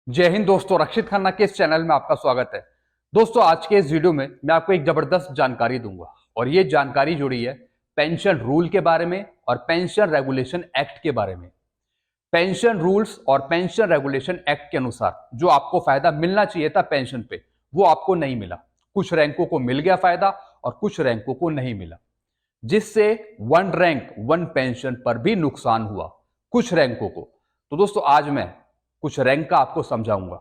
जय हिंद दोस्तों, रक्षित खन्ना के इस चैनल में आपका स्वागत है। दोस्तों, आज के इस वीडियो में मैं आपको एक जबरदस्त जानकारी दूंगा और ये जानकारी जुड़ी है पेंशन रूल के बारे में और पेंशन रेगुलेशन एक्ट के बारे में। पेंशन रूल्स और पेंशन रेगुलेशन एक्ट के अनुसार जो आपको फायदा मिलना चाहिए था पेंशन पे, वो आपको नहीं मिला। कुछ रैंकों को मिल गया फायदा और कुछ रैंकों को नहीं मिला, जिससे वन रैंक वन पेंशन पर भी नुकसान हुआ कुछ रैंकों को। तो दोस्तों, आज मैं कुछ रैंक का आपको समझाऊंगा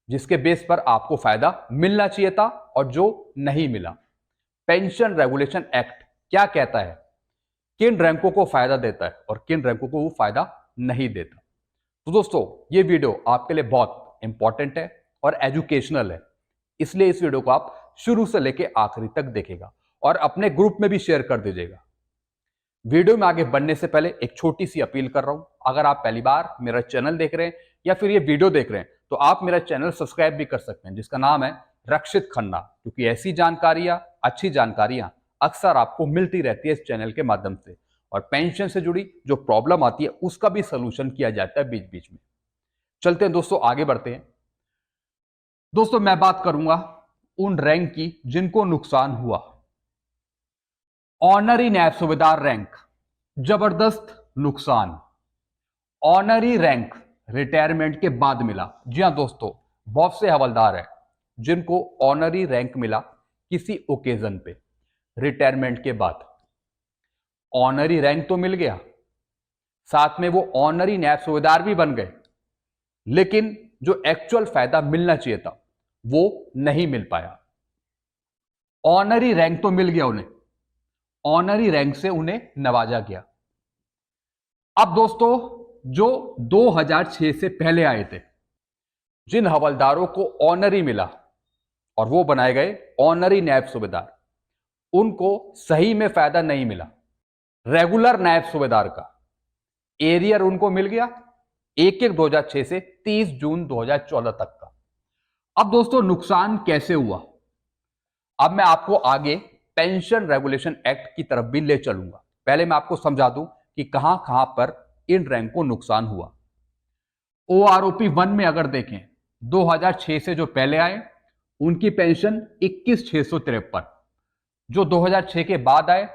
जिसके बेस पर आपको फायदा मिलना चाहिए था और जो नहीं मिला। पेंशन रेगुलेशन एक्ट क्या कहता है, किन रैंकों को फायदा देता है और किन रैंकों को वो फायदा नहीं देता। तो दोस्तों, ये वीडियो आपके लिए बहुत इंपॉर्टेंट है और एजुकेशनल है, इसलिए इस वीडियो को आप शुरू से लेकर आखिरी तक देखेगा और अपने ग्रुप में भी शेयर कर दीजिएगा। वीडियो में आगे बढ़ने से पहले एक छोटी सी अपील कर रहा हूं, अगर आप पहली बार मेरा चैनल देख रहे हैं या फिर ये वीडियो देख रहे हैं तो आप मेरा चैनल सब्सक्राइब भी कर सकते हैं, जिसका नाम है रक्षित खन्ना, क्योंकि ऐसी जानकारियां, अच्छी जानकारियां अक्सर आपको मिलती रहती है इस चैनल के माध्यम से। और पेंशन से जुड़ी जो प्रॉब्लम आती है उसका भी सोल्यूशन किया जाता है बीच बीच में। चलते हैं दोस्तों, आगे बढ़ते हैं। दोस्तों, मैं बात करूंगा उन रैंक की जिनको नुकसान हुआ। ऑनरी नैब सूबेदार रैंक, जबरदस्त नुकसान। ऑनरी रैंक रिटायरमेंट के बाद मिला। जी हां दोस्तों, बहुत से हवलदार हैं जिनको ऑनरी रैंक मिला किसी ओकेजन पे, रिटायरमेंट के बाद। ऑनरी रैंक तो मिल गया, साथ में वो ऑनरी नैब सूबेदार भी बन गए, लेकिन जो एक्चुअल फायदा मिलना चाहिए था वो नहीं मिल पाया। ऑनरी रैंक तो मिल गया उन्हें, ऑनरी रैंक से उन्हें नवाजा गया। अब दोस्तों, जो 2006 से पहले आए थे, जिन हवलदारों को ऑनरी मिला और वो बनाए गए ऑनरी नायब सूबेदार, उनको सही में फायदा नहीं मिला। रेगुलर नायब सूबेदार का एरियर उनको मिल गया 1/1/2006 से 30 जून 2014 तक का। अब दोस्तों, नुकसान कैसे हुआ, अब मैं आपको आगे पेंशन रेगुलेशन एक्ट की तरफ भी ले चलूंगा। पहले मैं आपको समझा दूं कि कहां कहां पर इन रैंक को नुकसान हुआ। ओआरओपी 1 में अगर देखें, 2006 से जो पहले आए उनकी पेंशन 21,653, जो 2006 के बाद आए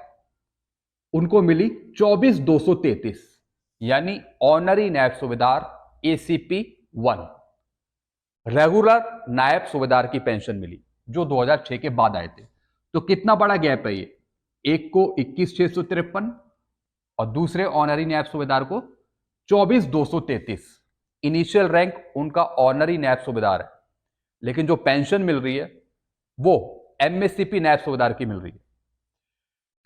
उनको मिली 24,233, यानी ऑनरी नायब सूबेदार एसीपी 1। रेगुलर नायब सूबेदार की पेंशन मिली जो 2006 के बाद आए थे। तो कितना बड़ा गैप है ये, एक को 21,653 और दूसरे ऑनरी नायब सूबेदार को 24,233। इनिशियल रैंक उनका ऑनरी नायब सूबेदार है, लेकिन जो पेंशन मिल रही है वो एमएससीपी नायब सूबेदार की मिल रही है।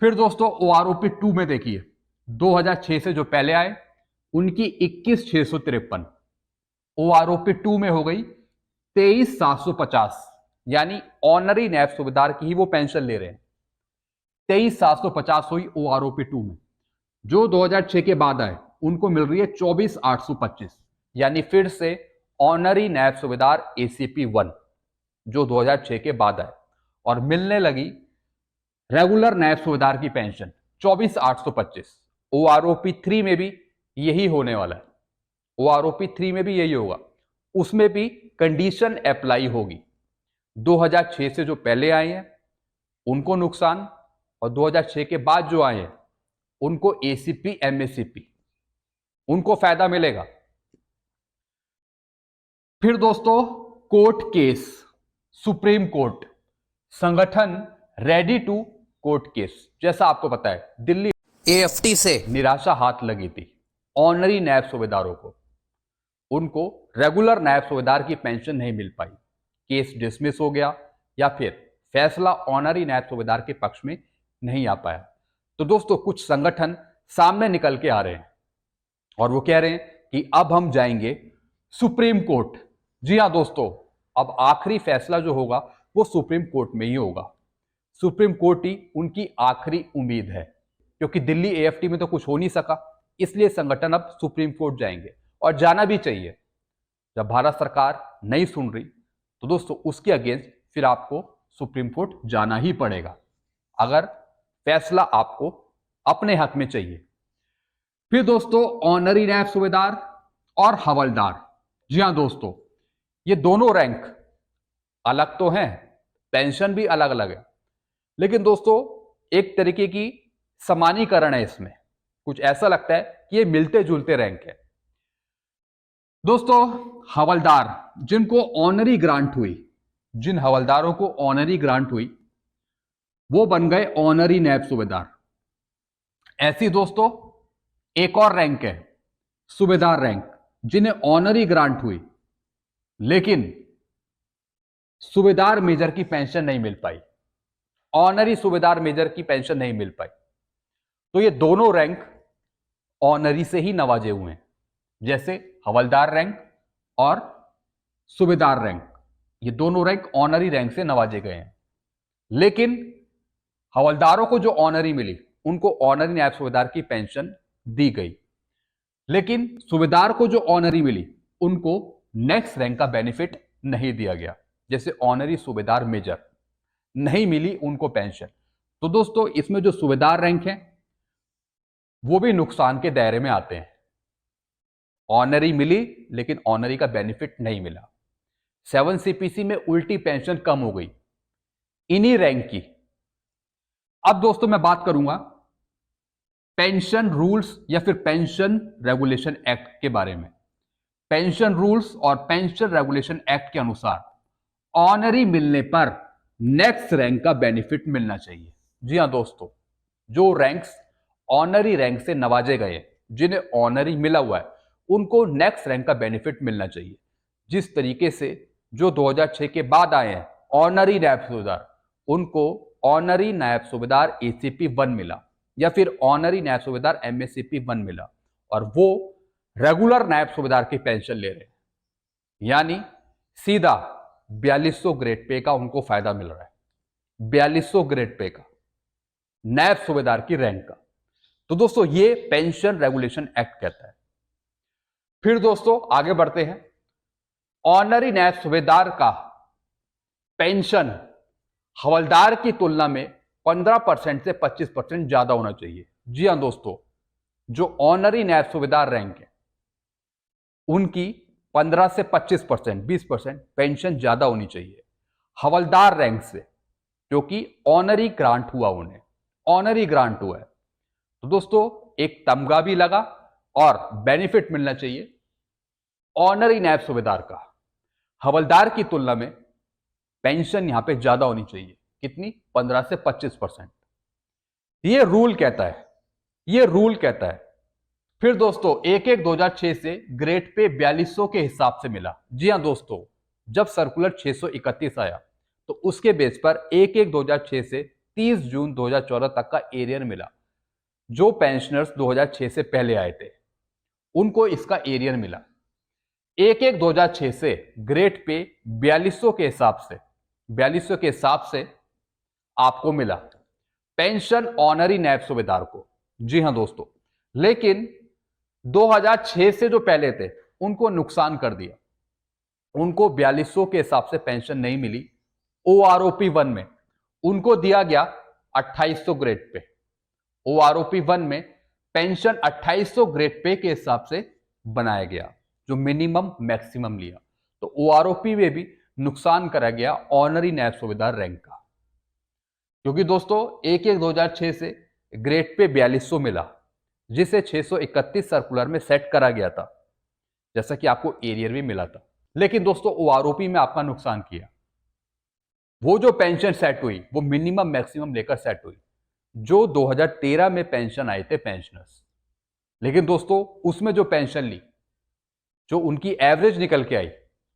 फिर दोस्तों, ओआरओपी 2 में देखिए, 2006 से जो पहले आए उनकी 21,653, ओआरओपी 2 में हो गई 23,750, यानी ऑनरी नायब सूबेदार की ही वो पेंशन ले रहे हैं। 23,750 हुई ओआरओपी 2 में। जो 2006 के बाद आए उनको मिल रही है 24,825, यानी फिर से ऑनरी नायब सूबेदार एसीपी 1 जो 2006 के बाद आए, और मिलने लगी रेगुलर नायब सूबेदार की पेंशन 24,825। ओआरओपी 3 में भी यही होने वाला है, ओआरओपी 3 में भी यही होगा, उसमें भी कंडीशन अप्लाई होगी। 2006 से जो पहले आए हैं उनको नुकसान, और 2006 के बाद जो आए हैं उनको एसीपी एमएससीपी, उनको फायदा मिलेगा। फिर दोस्तों, कोर्ट केस, सुप्रीम कोर्ट, संगठन रेडी टू कोर्ट केस। जैसा आपको पता है, दिल्ली एएफटी से निराशा हाथ लगी थी ऑनरी नायब सूबेदारों को, उनको रेगुलर नायब सूबेदार की पेंशन नहीं मिल पाई, केस डिसमिस हो गया या फिर फैसला ऑनरी नायब सूबेदार के पक्ष में नहीं आ पाया। तो दोस्तों, कुछ संगठन सामने निकल के आ रहे हैं और वो कह रहे हैं कि अब हम जाएंगे सुप्रीम कोर्ट। जी हां दोस्तों, अब आखिरी फैसला जो होगा वो सुप्रीम कोर्ट में ही होगा। सुप्रीम कोर्ट ही उनकी आखिरी उम्मीद है, क्योंकि दिल्ली एएफटी में तो कुछ हो नहीं सका, इसलिए संगठन अब सुप्रीम कोर्ट जाएंगे और जाना भी चाहिए। जब भारत सरकार नहीं सुन रही तो दोस्तों उसके अगेंस्ट फिर आपको सुप्रीम कोर्ट जाना ही पड़ेगा, अगर फैसला आपको अपने हक में चाहिए। फिर दोस्तों, ऑनरी नायब सूबेदार और हवलदार। जी हां दोस्तों, ये दोनों रैंक अलग तो हैं, पेंशन भी अलग अलग है, लेकिन दोस्तों एक तरीके की समानीकरण है इसमें। कुछ ऐसा लगता है कि ये मिलते जुलते रैंक है। दोस्तों हवलदार जिनको ऑनरी ग्रांट हुई, जिन हवलदारों को ऑनरी ग्रांट हुई वो बन गए ऑनरी नैब सूबेदार। ऐसी दोस्तों एक और रैंक है सूबेदार रैंक, जिन्हें ऑनरी ग्रांट हुई लेकिन सूबेदार मेजर की पेंशन नहीं मिल पाई, ऑनरी सूबेदार मेजर की पेंशन नहीं मिल पाई। तो ये दोनों रैंक ऑनरी से ही नवाजे हुए हैं, जैसे हवलदार रैंक और सूबेदार रैंक, ये दोनों रैंक ऑनरी रैंक से नवाजे गए हैं। लेकिन हवलदारों को जो ऑनरी मिली उनको ऑनरी नायब सूबेदार की पेंशन दी गई, लेकिन सूबेदार को जो ऑनरी मिली उनको नेक्स्ट रैंक का बेनिफिट नहीं दिया गया, जैसे ऑनरी सूबेदार मेजर नहीं मिली उनको पेंशन। तो दोस्तों इसमें जो सूबेदार रैंक है वो भी नुकसान के दायरे में आते हैं। ऑनरी मिली लेकिन ऑनरी का बेनिफिट नहीं मिला। 7 सीपीसी में उल्टी पेंशन कम हो गई इन्हीं रैंक की। अब दोस्तों मैं बात करूंगा पेंशन रूल्स या फिर पेंशन रेगुलेशन एक्ट के बारे में। पेंशन रूल्स और पेंशन रेगुलेशन एक्ट के अनुसार ऑनरी मिलने पर नेक्स्ट रैंक का बेनिफिट मिलना चाहिए। जी हां दोस्तों, जो रैंक्स ऑनरी रैंक से नवाजे गए, जिन्हें ऑनरी मिला हुआ है, उनको नेक्स्ट रैंक का बेनिफिट मिलना चाहिए। जिस तरीके से जो 2006 के बाद आए हैं ऑनरी नायब सूबेदार, उनको ऑनरी नायब सूबेदार एसीपी 1 मिला या फिर ऑनरी नायब सूबेदार एमएससीपी 1 मिला, और वो रेगुलर नायब सूबेदार की पेंशन ले रहे हैं, यानी सीधा 4200 ग्रेड पे का उनको फायदा मिल रहा है, 4200 ग्रेड पे का नायब सूबेदार की रैंक का। तो दोस्तों ये पेंशन रेगुलेशन एक्ट कहता है। फिर दोस्तों आगे बढ़ते हैं, ऑनरी नायब सूबेदार का पेंशन हवलदार की तुलना में 15% से 25% ज्यादा होना चाहिए। जी हां दोस्तों, जो ऑनरी नायब सूबेदार रैंक है उनकी 15 से 25%, 20% पेंशन ज्यादा होनी चाहिए हवलदार रैंक से, क्योंकि ऑनरी ग्रांट हुआ, उन्हें ऑनरी ग्रांट हुआ है। तो दोस्तों एक तमगा भी लगा और बेनिफिट मिलना चाहिए ऑनरी नायब सूबेदार का। हवलदार की तुलना में पेंशन यहां पे ज्यादा होनी चाहिए, कितनी? 15 से 25%। ये रूल कहता है, ये रूल कहता है। फिर दोस्तों 1/1/2006 से ग्रेड पे 4200 के हिसाब से मिला। जी हां दोस्तों, जब सर्कुलर 631 आया तो उसके बेस पर 1/1/2006 से 30 जून 2014 तक का एरियर मिला। जो पेंशनर्स 2006 से पहले आए थे उनको इसका एरियर मिला। 1/1/2006 से ग्रेड पे 4200 के हिसाब से, 4200 के हिसाब से आपको मिला पेंशन ऑनरी नायब सूबेदार को। जी हां दोस्तों, लेकिन 2006 से जो पहले थे उनको नुकसान कर दिया, उनको 4200 के हिसाब से पेंशन नहीं मिली। ओआरओपी 1 में उनको दिया गया 2800 ग्रेड पे। ओआरओपी 1 में पेंशन 2800 ग्रेड पे के हिसाब से बनाया गया, जो मिनिमम मैक्सिमम लिया। तो ओआरओपी में भी नुकसान करा गया ऑनरी नायब सूबेदार रैंक का, क्योंकि दोस्तों 1/1/2006 से ग्रेड पे 4200 मिला, जिसे 631 सर्कुलर में सेट करा गया था, जैसा कि आपको एरियर भी मिला था। लेकिन दोस्तों ओआरओपी में आपका नुकसान किया। वो जो पेंशन सेट हुई वो मिनिमम मैक्सिमम लेकर सेट हुई, जो 2013 में पेंशन आए थे पेंशनर्स। लेकिन दोस्तों उसमें जो पेंशन ली, जो उनकी एवरेज निकल के आई,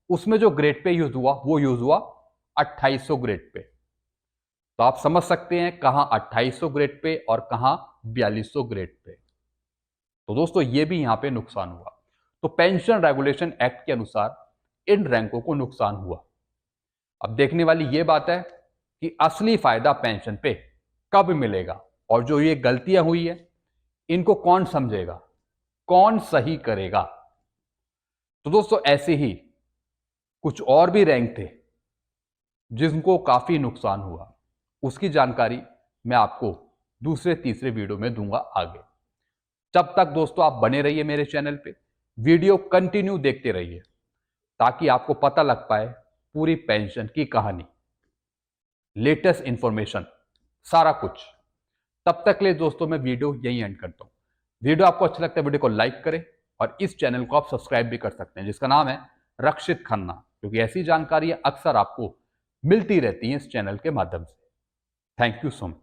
उसमें जो ग्रेड पे यूज हुआ वो यूज हुआ 2800 ग्रेड पे। तो आप समझ सकते हैं कहां 2800 ग्रेड पे और कहां 4200 ग्रेड पे। तो दोस्तों ये भी यहां पे नुकसान हुआ। तो पेंशन रेगुलेशन एक्ट के अनुसार इन रैंकों को नुकसान हुआ। अब देखने वाली ये बात है कि असली फायदा पेंशन पे कब मिलेगा, और जो ये गलतियां हुई है इनको कौन समझेगा, कौन सही करेगा। तो दोस्तों ऐसे ही कुछ और भी रैंक थे जिनको काफी नुकसान हुआ, उसकी जानकारी मैं आपको दूसरे तीसरे वीडियो में दूंगा आगे। जब तक दोस्तों आप बने रहिए मेरे चैनल पे, वीडियो कंटिन्यू देखते रहिए, ताकि आपको पता लग पाए पूरी पेंशन की कहानी, लेटेस्ट इंफॉर्मेशन, सारा कुछ। तब तक के लिए दोस्तों मैं वीडियो यहीं एंड करता हूं। वीडियो आपको अच्छा लगता है वीडियो को लाइक करें और इस चैनल को आप सब्सक्राइब भी कर सकते हैं जिसका नाम है रक्षित खन्ना, क्योंकि ऐसी जानकारियां अक्सर आपको मिलती रहती हैं इस चैनल के माध्यम से। Thank you so much.